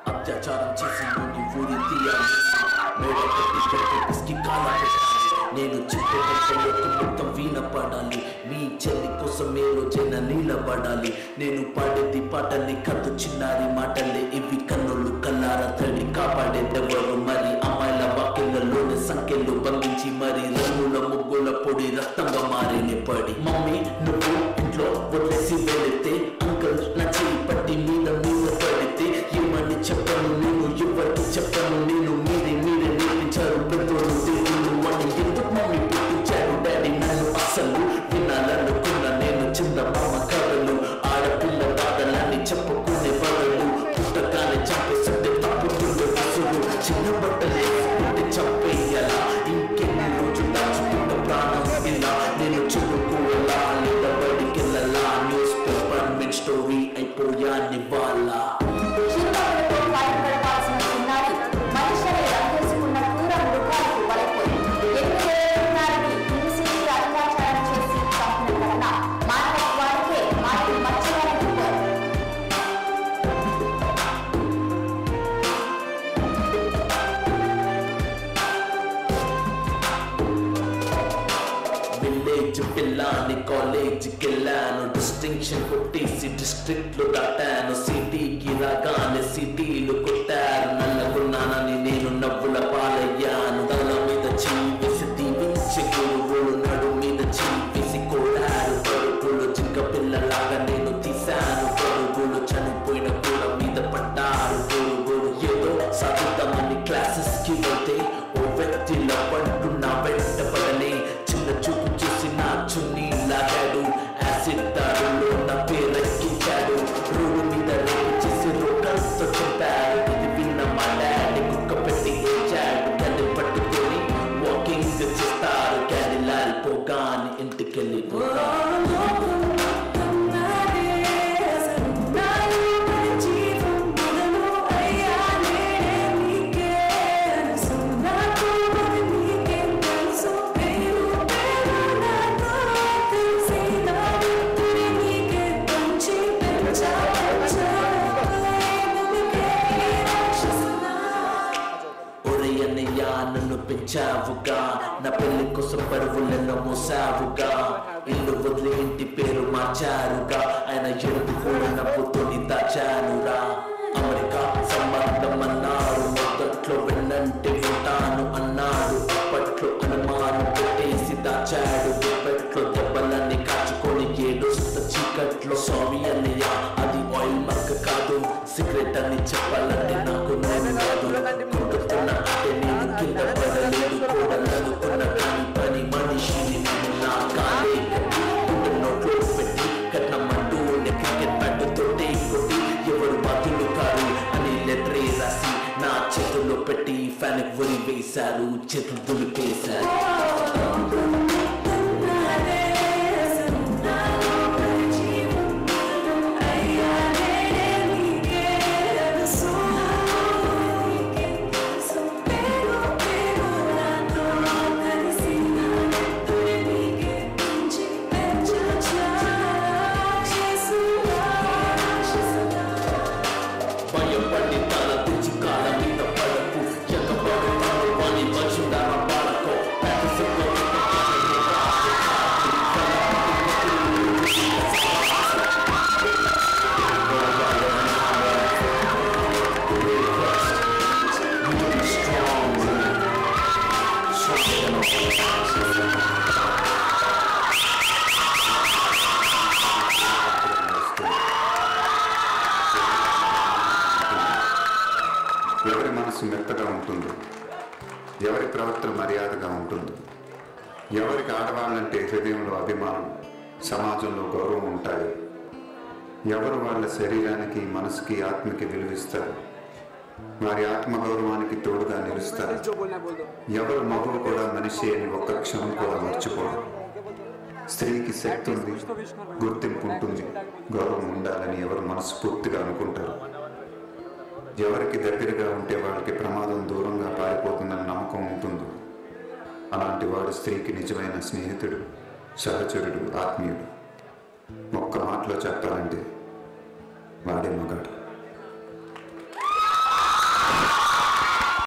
అత్యాచారం చేసి నుండి ఊరి తీయాలి మేడ కట్టి కట్టి కాల నేను చెప్పే మొత్తం వీణపడాలి మీ చెల్లి కోసం ఏ రోజైనా నిలబడాలి నేను పాడేది పాటల్ని కథ చిన్నారి మాటలే ఇవి కన్నులు కల్లార తడి కాపాడేదెవరు మరి అమ్మాయిల వాక్యలలోని సంఖ్యలు బంధించి మరి రంగుల ముగ్గుల పొడి రక్తంగా మారిన పడి మమ్మీ నువ్వు ఇంట్లో వదిలేసి వెళితే అంకల్ నా చేయి పట్టి మీద పడితే ఏమని చెప్పను నేను ఎవరికి చెప్పను నేను మీరే నేర్పించారు పెద్దోళ్ళు దేవుళ్ళు అని ఎందుకు మమ్మీ పుట్టించారు డాడీ నన్ను అసలు వినాలనుకున్న నేను చిన్న మామ కథలు ఆడపిల్ల బాధలన్నీ చెప్పుకునే బదులు పుట్టగానే చంపేస్తుంటే తప్పుతుండే వసులు చిన్న బట్టలే పుట్టి చంపేయాలా ఇంకెన్ని రోజులు దాచుకున్న ప్రాణం ఇలా నేను చదువుకోవాలా లేదా బడికెళ్ళాలా న్యూస్ పేపర్ మెయిన్ స్టోరీ అయిపోయాని వాళ్ళ పిల్లాని కాలేజీకి వెళ్ళాను డిస్టింక్షన్ కొట్టేసి డిస్ట్రిక్ట్ లో దాటాను సిటీకి రాగానే సిటీలు కొట్టారు నల్లగున్నానని నేను నవ్వుల పాలయ్యాను తల మీద చీవేసి దీవించి గురువులు నడు మీద చీవేసి కొట్టారు పరుగులు జింక పిల్లలాగా నేను తీశాను పరుగులు చనిపోయిన కూడ మీద పడ్డారు గురుగులు ఏదో సాగుతామని క్లాసెస్ కి వెళ్తే ఓ వ్యక్తిలో పట్టు నా వెంట పడలే చిన్న చూపు చూసి నా చున్నీ లాగాడు యాసిడ్ దాడులో నా పేరెక్కించాడు రోడ్డు మీద రేపు చేసి రోడ్లతో చెప్పాడు ఇది విన్న మా డాడీ కుక్క పెట్టి ఏచాడు గడ్డి పట్టుకొని వాకింగ్ చేస్తారు క్యాడిలాల్ పోగాని ఇంటికెళ్ళిపోతాను నన్ను పెంచావుగా నా పెళ్లి కోసం పరువులను మోసావుగా ఇల్లు వదిలి ఇంటి పేరు మార్చారుగా ఆయన ఎడుపు కూడా నవ్వుతోని దాచానురా అమెరికా సంబంధం అన్నారు మొదట్లో వెన్నంటే ఉంటాను అన్నాడు అప్పట్లో అనుమానం పెట్టేసి దాచాడు దుప్పట్లో దెబ్బలన్నీ కాచుకొని ఏడుస్త చీకట్లో సారీ అన్నయ్య అది ఆయిల్ మక్క కాదు సిగరెట్ అని చెప్పాలంటే నాకు నేను కాదు కొడుతున్న అంటే నేను కింద పడలేదు కూడలనుకున్న కానీ పని మనిషిని నేను నా కాలే కట్టి నోట్లో పెట్టి కట్నమంటూ క్రికెట్ బ్యాట్ తోటే కొట్టి ఎవరు బాతులు కారు అని లెటరే రాసి నా చేతుల్లో పెట్టి ఫ్యాన్ ఉరి వేశారు చేతులు దులిపేశారు ఎవరి మనసు మెత్తగా ఉంటుందో, ఎవరి ప్రవర్తన మర్యాదగా ఉంటుందో, ఎవరికి ఆడవాళ్ళంటే హృదయంలో అభిమానం, సమాజంలో గౌరవం ఉంటాయి, ఎవరు వాళ్ళ శరీరానికి మనసుకి ఆత్మకి విలువిస్తారు, వారి ఆత్మగౌరవానికి తోడుగా నిలుస్తారు. ఎవరు మగువు కూడా మనిషి అని ఒక్క క్షణం కూడా మర్చిపోరు. స్త్రీకి శక్తి ఉంది, గుర్తింపు ఉంటుంది, గౌరవం ఉండాలని ఎవరు మనస్ఫూర్తిగా అనుకుంటారు. ఎవరికి దగ్గరగా ఉంటే వాళ్ళకి ప్రమాదం దూరంగా పారిపోతుందని నమ్మకం ఉంటుంది. అలాంటి వాడు స్త్రీకి నిజమైన స్నేహితుడు, సహచరుడు, ఆత్మీయుడు. ఒక్క మాటలో చెప్పాలంటే వాడే మగాడు.